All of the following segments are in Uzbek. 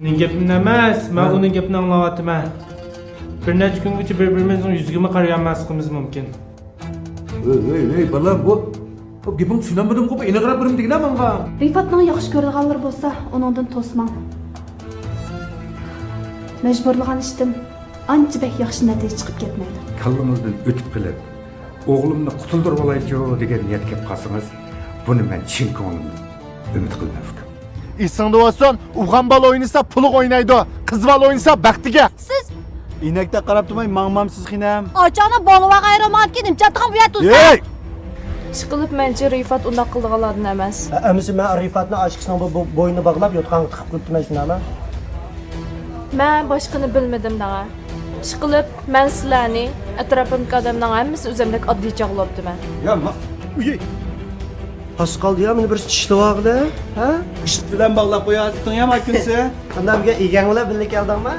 Senin gapini emas, ben onun gapini anlavatım. Bir neçə güngacha bir-birimizning yuziga qarayolmasligimiz mumkin. Ey, balam bu gaping tushunamadim-ku, aniqroq bilim degina menga. Rifatning yaxshi ko'radiganlari bo'lsa, uningdan to'smang. Majburlagan ishdan ancha bek yaxshi natija chiqib ketmaydi. Kallamızdan ötüp qilib, o'g'limni qutuldirib olaychi degan niyat kelib qolsangiz, buni men chin ko'nglimdan umid qilmayman. Esingda olsun, uğan bal oynasa puluk oynaydı. Kız bal oynasa baktiga. Siz İnekte qarab turmay mağmamsiz xinam. ochani bolaga ayramoq kedim. Jatqan bu yerda Hey! Ishqilib mencha Rifat undaq qildiganlardan emas. Əmisi mən Rifatni aşkısının bu boynunu bağlab yotqan tıxıb qıldım şunama. Men boshqani bilmadim dağa. Ishqilib men sizlarni atrofimdagi odamlarning hammasi o'zimdek oddiy chog'labdiman. Ya ma... Uy! Has qaldı ya məni bir çişdi vaqda, ha? İşit bilen bağlap qoyasın ya makinesi. Ondan bir egang bilan birlik keldingmi?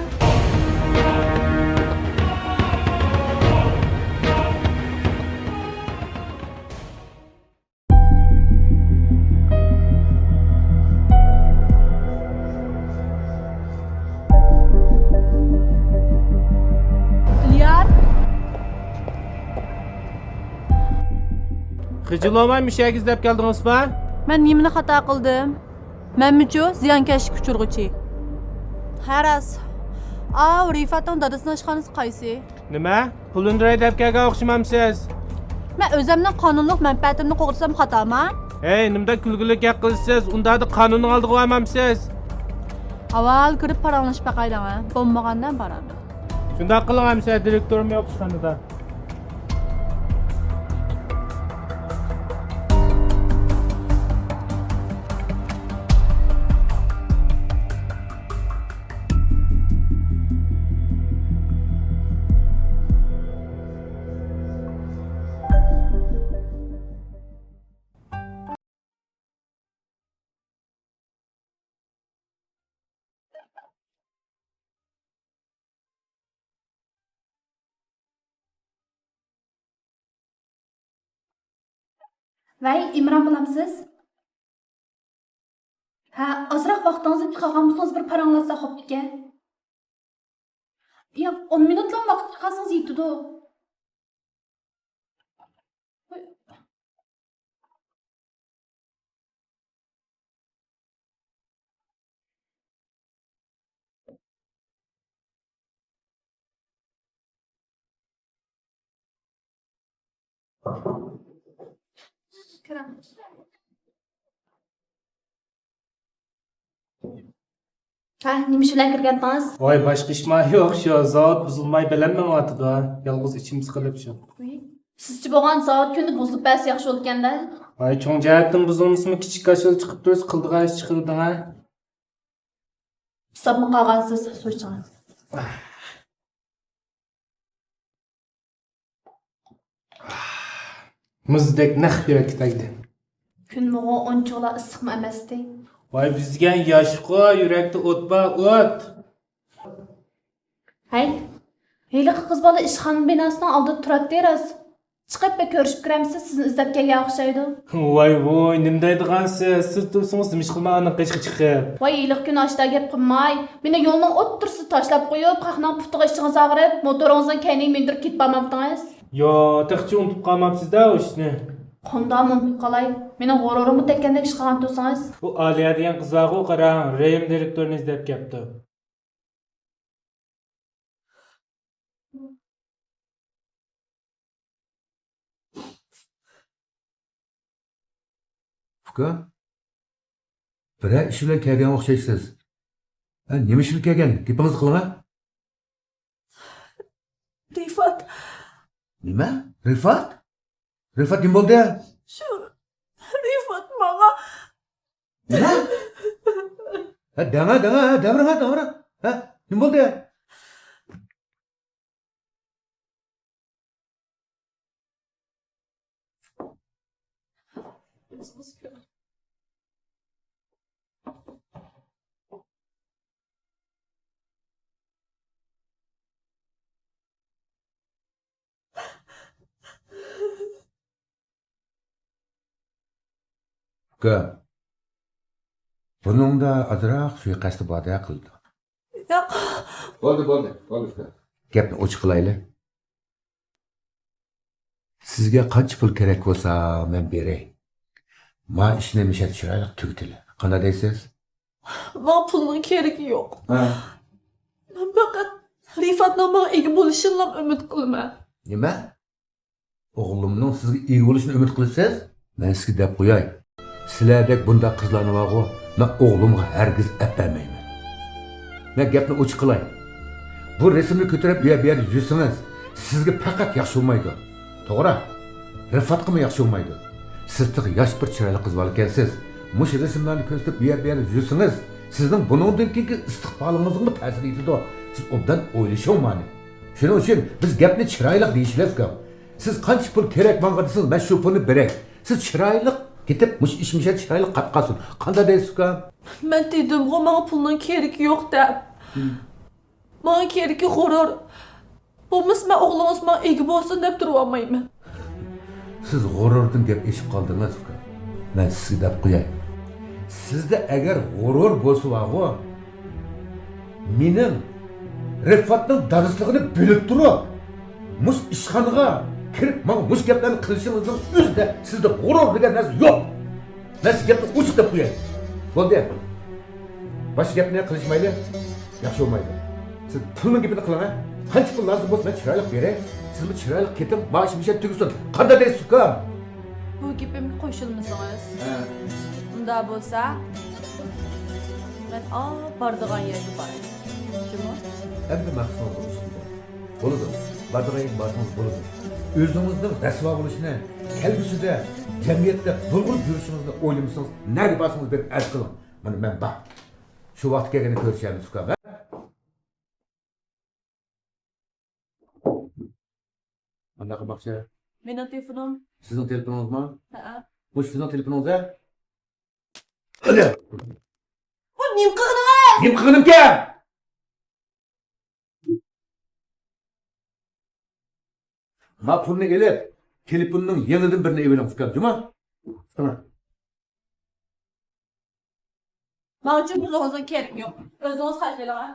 Ilyar, Xijilomay mishak izlab keldingizmi? men nimani xato qildim? Menmichu ziyonkashlik uchirg'uchi. Haras. Rifatning dadasining ishxonasi qaysi? Nima? Pulundiray deb kelgan o'xshamamsiz. Men o'zimning qonunlik manfaatimni qo'g'risam xatomi? Hey, nimda kulgulik gap qilsiz? Unda qonunning oldiga olmamsiz. Avval kirib paranglashib baqaydimi? Bo'lmagandan boradi. Shunday qilganmisiz, direktorim yo'q sanada. Vay, İmran bilamsiz? Ha, ozroq vaqtingizni chiqargan bo'lsangiz bir paranglasa xo'p ekan. Ya, 10 minutlik vaqt chiqarsangiz yetadi. Kiram. Ha, nima ish bilan kirgandingiz? Voy, boshqa ishma yo'q, shu zavod buzilmay bilanmayotdi. Yolg'iz ichimiz qilib shu. Sizchi bo'lgan soat kuni buzilib bas yaxshi bo'lganda. Voy, cho'ng jihatdan buzilmasmi, kichik kashil chiqib tursiz, qildigan ish chiqilding-a? Hisobni qog'ozsiz so'ching. Muzdek naq yurak tagdi. Kun mo'g'o onchoqlar issiqmi emasdi? Voy, bizga yoshqo, yurakda o'tba o't. Hay. Heyliq qiz bola ishxona binosining oldida turadi deras. Chiqib bir ko'rishib kiramsiz, sizni izlab kelgan o'xshaydi. Voy, nima deydigansiz? Siz tursangiz nima ish qilmagani qishqi chiqib. Voy, heyliq kun oshda gap qilmay, meni yo'lning o'ttirsi tashlab qo'yib, qahning puftiga ishingiz og'rib, motoringizdan kayning mindirib ketib olmabdingiz. Yo, texchi unutib qolmabsiz-da o ishni. Qondan unutib qolay. Meni g'ururimni tekkandek ish qilgan tursangiz. Bu Aliya degan qizlarga qarang, Reyim direktorini izlab kelibdi. Uka, bira ish bilan kelgan o'xshaysiz. Nima ish bilan kelgan? Gapingizni qiling-a? Rifat. Nima? Rifat? Rifat nima bo'ldi? Shu Rifat menga Nima? Davra. Ha, nima bo'ldi? Uka, buningda azroq suiqasd bor qildi. Yo'q. Bo'ldi. Gapni ochiq qilaylik. Sizga qancha pul kerak bo'lsa, men beray. Ma ishni mishat chiroyli tugtil. Qanday deysiz? Menga pulning keragi yo'q. Ha. Men faqat Rifatning menga ega bo'lishini umid qilaman. Nima? O'g'limning sizga ega bo'lishini umid qilasiz? Men sizga deb qo'yay. Sizlardek bunday qizlarni borku, men o'g'limga hargiz apmayman. Men gapni ochiq qilay. Bu rasmni ko'tarib bu yer yursangiz, sizga faqat yaxshi bo'lmaydi. To'g'ri? Rifatqimi yaxshi bo'lmaydi. Siz tiq yosh bir chiroyli qiz bola ekansiz. Mush rasmlarni ko'rsatib bu yer yursangiz, sizning buningdan keyingi istiqbolingizga ta'sir etadi. Siz obdan o'ylashavmani. Shuning uchun biz gapni chiroyli deyishlar. Siz qancha pul kerak menga desangiz, men shu pulni beray. Siz chiroyli ketib mush ishimga chiroyli qatqasin. Qanday deysiz-ku? Men dedim, menga pulning keragi yo'q deb. Menga keragi g'urur. Bo'lmasa men o'g'lingiz menga ega bo'lsin deb turib olmayman. Siz g'ururdan gap eshitib qoldingiz-ku. Men sizga deb qo'yay. Sizda agar g'urur bo'lsa-ku, mening Rifatning darsligini bilib turib, mush ishxonaga kirib, men mush gaplarni qilishingizning o'zida sizda g'urur degan narsa yo'q. Men sizga gapni ochiq deb qo'yay. Bo'ldi. Boshqa gapni qilishmaydi. Yaxshi bo'lmaydi. Siz pulning gapini qiling, ha? Qancha pul lozim bo'lsa, men chiroyli beray. Siz bu chiroyli ketib, boshim ishlab tugsin. Qanday deysiz-ku? Bu gapimga qo'shilmasangiz. Unda bo'lsa, men bordigan yerga boray. Shumi? Endi maqsad bo'lishdi. Bo'ladi. Badirayin barimiz bo'ladi. O'zingizning rasvo bo'lishini, kelgusida jamiyatda bulg'ur yurishingizni o'ylamasangiz, nari bosingiz berib arz qiling. Mana men bak. Shu vaqt kelganda ko'rishamiz-ku. Anda qilmoqchi? Mening telefonim. Sizning telefoningizmi? Ha. Bu sizning telefoningiz-a? Hadi. Bu nim qilganingiz? Nim qilganimga? Ma pulni elib, telefonning yenidan birini evilang fikrimmi? Tamam. Men uchun pulingizning keragi yo'q. O'zingiz xarjlaylar.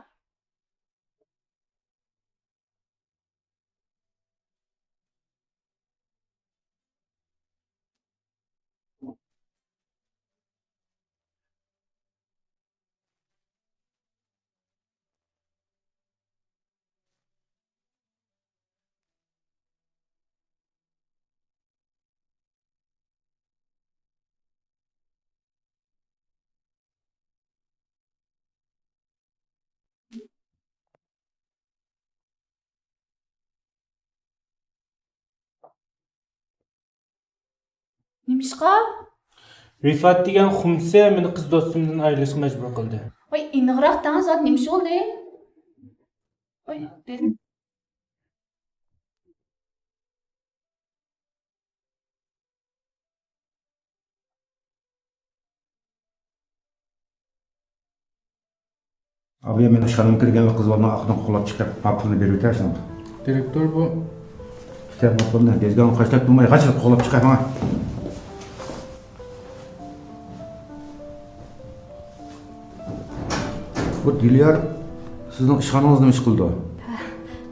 Nimishqa? Rifat degan xumsa meni qiz do'stimdan ayrilishga majbur qildi. Voy, iniqroq dang, zot nimish bo'ldi? Voy, dedim. Abi men ishxonaga kirgan qiz bolani aqdan qo'llab chiqib, pulni berib o'tarsın. Direktor bu Sen pulni bezgan qashlab turmay, qachon qo'llab chiqay mana. Bu Dilyar sizning ishxonangizni ish qildi.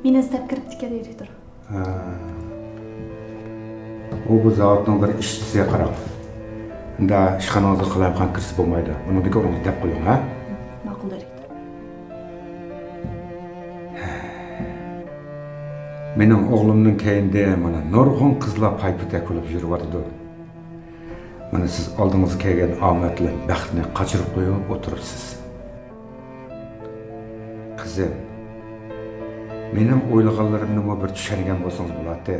Meni istab kiribdi direktor. Ha. O bu zavodning bir ishchisiga qarab. Unda ishxonangizga qilayotgan kirsa bo'lmaydi. Uni o'rniga deb qo'ying, ha? Ma'qul direktor. Mening o'g'limning keyinda mana nurg'un qizlar paypita kulib yuribdi. Mana siz oldingizga kelgan omadli baxtni qochirib qo'yib o'tiribsiz. Qizim, mening o'ylaganlarimni bir tushungan bo'lsangiz bo'ladi.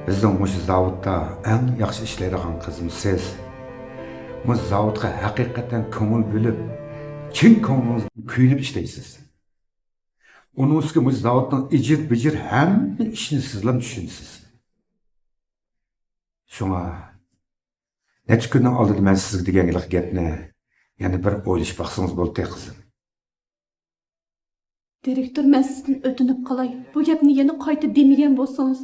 Bizning shu zavodda eng yaxshi ishlaydigan qizim siz. Bu zavodga haqiqatan ko'ngil bo'lib, chin ko'nglingizni kuyinib ishlaysiz. Onun üstü bu zavodning ijir-bijir hamma ishni sizlar tushunsiz. Shunga necha kundan oldin men sizga degan gapni yana bir o'ylashib baqsangiz bo'ldi qizim. Direktor, men sizdan o'tinib qolay. Bu gapni yana qayta demagan bo'lsangiz.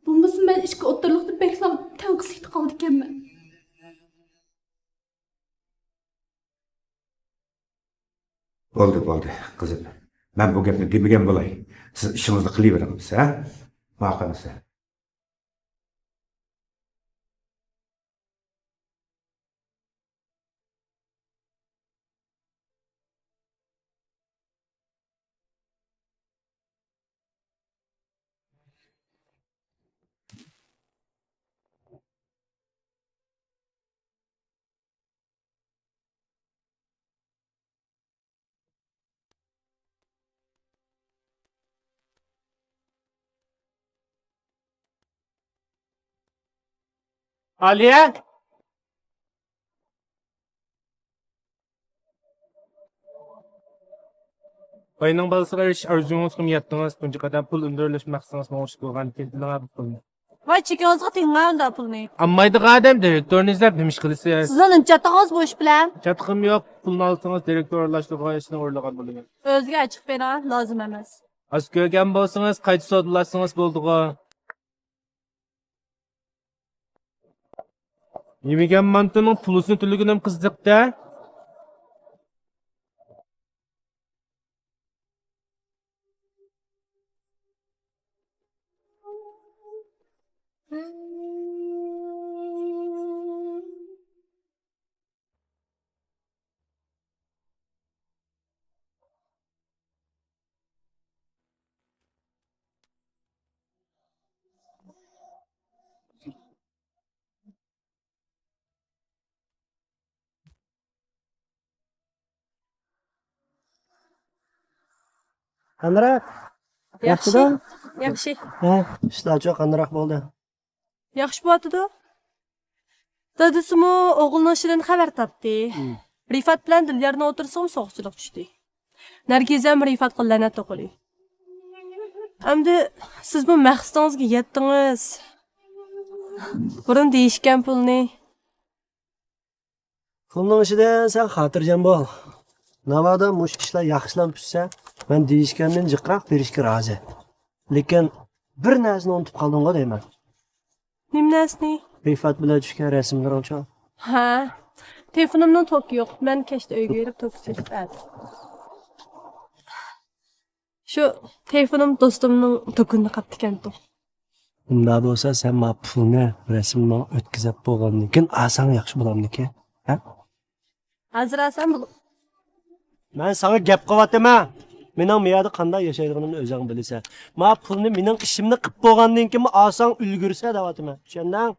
Bo'lmasa men ishga o'tirliqda beklam tanqis etib qoldi ekanman. Bo'ldi, qizim. Men bu gapni demagan bo'lay. Siz ishingizni qilaveramiz, ha? Ma'qulmisiz? Aliye! Ayının balısıga iş arzunuz kim yattınız, bunca kadar pul öndürülüşmeksiniz, moğuş bulgan keldiler bu pulni. Voy chekingizga tegmang unda pulni. Ammaydı adam direktörünü izlep demiş kılısı. Sizlar nima chatdingiz bu ish bilan? Çatkım yok, pulunu alsanız direktör arlaştı gayesini orlagan buluyor. O'ziga ochiq bera, lozim emas. Az görgen bolsanız, qayta sodulasınız bolduğa. Yemegen mantının pulusunu tülügünüm kızdıkta. Qandoq? Yaxshida? Yaxshi. Ha, ishlar-chi qandoq bo'ldi? Yaxshi bo'tdi. Dadasimi o'g'ilning ishidan xabar topdi. Rifat bilan Dillarni o'tirsin so'qchilik tushdi. Nargiz ham Rifat qillarni to'qili. Hamda siz bu maqsadingizga yetdingiz. Burun deyishgan pulni. Pulning ishidan sen xotirjam bo'l. Navada mush ishlar yaxshilanib tushsa, men deyishgandan jiqroq berishga rozi. Lekin bir narsani unutib qoldim-ku deyman. Nimnasni? Rifat bilan tushgan rasmlarni. Ha. Telefonimning toki yo'q. Men kechda uyga berib toki chiqdim. Shu telefonim do'stimning to'kini qapti ekan-ku. Unda bo'lsa sen ma pulni rasmni o'tkazib bo'lgandan keyin asan yaxshi bo'lamdiki, ha? Hozir asam bu. Men sana gap qilyapman. Mening miyada qanday yashaydiganimni o'zing bilasan. Ma pulni mening ishimni qilib bo'lgandan keyin asan ulgursa deyapman. Tushunding?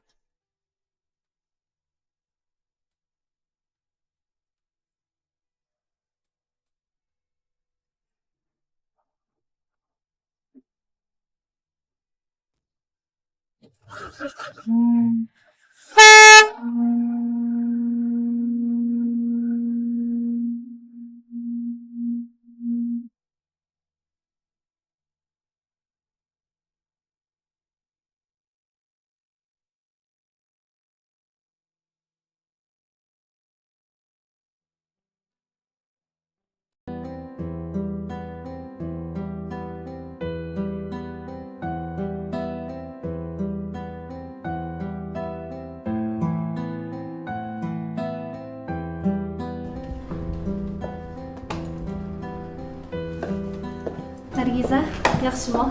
Nargiza, yaxshimi?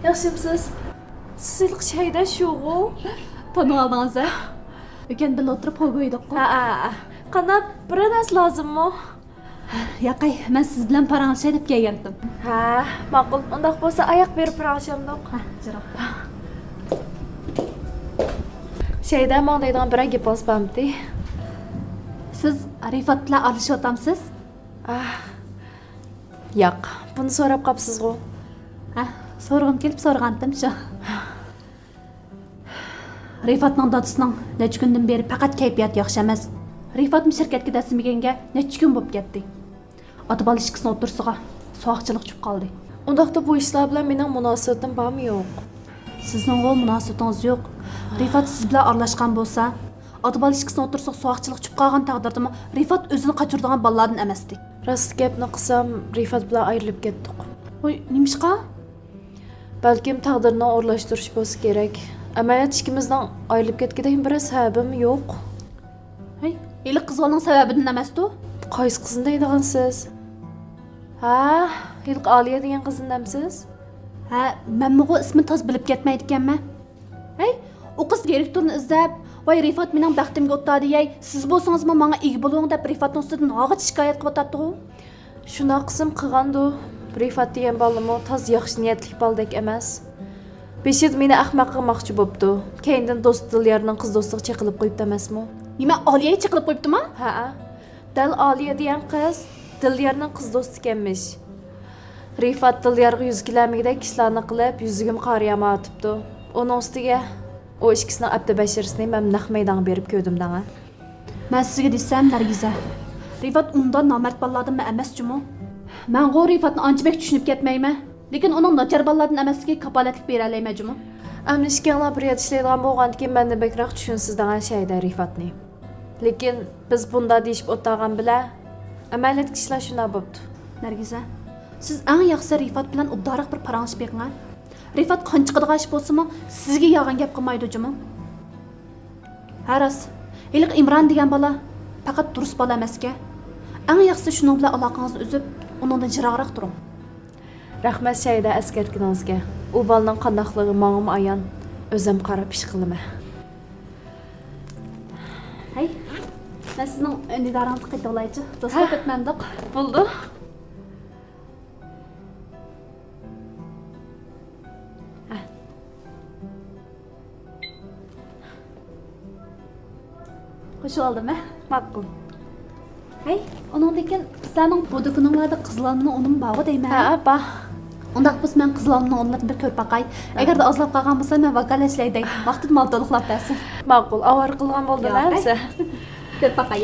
Yaxshimisiz? Siz ilk şeyda shu-ku? Tanib oldingiz. O'kan bilan o'tirib qo'ydik-ku. Ha. Qanday bir narsa lozimmi? Yaqay, men siz bilan paranglashib deb kelgandim. Ha, ma'qul. Undaq bo'lsa oyoq berib paranglashamiz. Ha, jiroq. Şeyda men deydigan bir gap bo'lsam-di. Siz Rifat bilan olishyapsiz? Yo'q, buni so'rab qopsiz-ku. Ha, so'rag'im kelib so'rgandim shu. Rifatning dadasining necha kundan beri faqat kayfiyati yaxshi emas. Rifatmi shirkatga dasmaganga necha kun bo'lib ketdi. Ota-bola ishkisini o'tirsiga so'qchilik tushib qoldi. Undaqda bu ishlar bilan mening munosabatim bormi yo'q? Sizning o munosabatingiz yo'q. Rifat siz bilan aralashgan bo'lsa, ota-bola ishkisini o'tirsiga so'qchilik tushib qolgan taqdirdami, Rifat o'zini qochirdigan bolalardan emasdi. Rost gapni qilsam, Rifat bilan ayrilib ketdik. Voy, nimishqa? Balkim taqdirni o'rlashtirish bo'lsa kerak. Amaliyot ikkimizning ayrilib ketgandagi bir sababim yo'q. Hey, iliq qizning sababidan emas-ku. Qaysi qizni deydigansiz? Ha, ilk Aliye degan qizinamsiz? Ha, men bu ismini toz bilib ketmaydi ekanman. Hey, o qiz direktorni izlab, "Voy Rifat mening baxtimga o'tadi, yey. Siz bo'lsangizmi menga ega bo'ling" deb Rifatning ustidan og'it shikoyat qilyapti-ku. Shunaqa qism qilgandu. Rifat degan bolami toz yaxshi niyatli boldek emas. Beshid meni ahmoq qilmoqchi bo'pti. Keyindan do'st Dilyarning qiz do'stiga chiqilib qo'yibdi emasmi? Nima Oliyaga chiqilib qo'yibdimi? Ha. Dal Aliye degan qiz Dilyarning qiz do'sti ekanmish. Rifat Dilyarga yuz kilamigidek ishlarni qilib, yuzigim qariyama atibdi. Onun ustiga o ikkisini abdi bashirisini men naq maydonga berib ko'rdim danga. Men sizga desam, Nargiza. Rifat undan nomard bolalardan emas-chimi? Men go Rifatni anchibek tushunib ketmayman. Lekin uning nachar bolalardan emasligiga kapolatlik bera olmayman-chimi? Ammo ishkanglar bir yerda ishlaydigan bo'lgandan keyin menda bekroq tushunsiz degan shayda Rifatni. Lekin biz bunda deyishib o'tirgan bilan amaliyotga ishlar shuna bo'pti. Nargiza, siz eng yaxshi Rifat bilan uddariq bir parangish beqinga. Rifat qanchiqadigan ish bo'lsa-mu, sizga yolg'on gap qilmaydi-chimi? Haras, Eliq Imron degan bola faqat durust bola emas-ku. Eng yaxshisi shuning bilan aloqangizni uzib, uningdan jiroqroq turing. Rahmat shayda askartganingizga. U bolaning qandoqligi menga ayon. O'zim qarab ish qilaman. Hey, men sizning indidaringizni qayta olaychi. Do'stlar ketmandiq. Bo'ldi. Xush oldimmi? Ma'qul. Hey, onun degan sening bu do'koninglarda qizlarning uning bog'i deyman. Ha, ba. Undaq biz men qizlarning onlarni bir ko'rib baqay. Agarda ozlab qolgan bo'lsa, men vakolatlayday. Vaqtida mal to'liqlab bersin. Ma'qul. Avar qilgan bo'ldilar siz. Ko'rib baqay.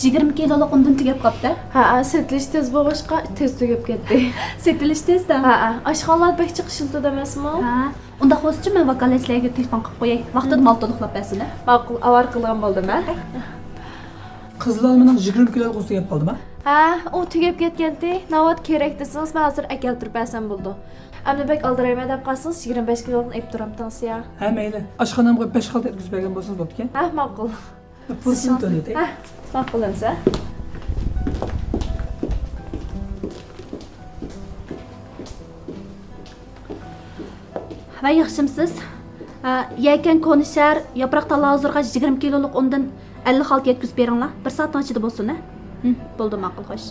Yigirma kiloluq undan tugab qopti. Ha, setilish tez bo'lg'ishqa tez tugab ketdi. Setilish tezda. Ha, oshxonalar bek chiqishildi demasmi? Ha, unda xo'schi men vakolatlarga telefon qilib qo'yay. Vaqtida mal to'liqlab bersin. Ma'qul. Avar qilgan bo'ldimi? Qizlar mening 20 kilo qo'yib tugab qoldimi? Ha, u tugab ketganda, navot kerak desangiz, men hozir keltirib bersam bo'ldi. Ammo bek oldirayman deb qolsangiz 25 kiloni ep turamtans ya. Ha, mayli. Oshxonamga 5 xalta yetkazib bergan bo'lsangiz bo'pti-ku. Ha, ma'qul. Pulsini to'laydi. Ha, ma'qul emas. Va yaxshimsiz? Yaykan konishar, yaproq talozirga 20 kiloluq undan 50 xalt yetkazib beringlar. 1 soat ichida bo'lsin. Bo'ldi, ma'qul, xo'sh.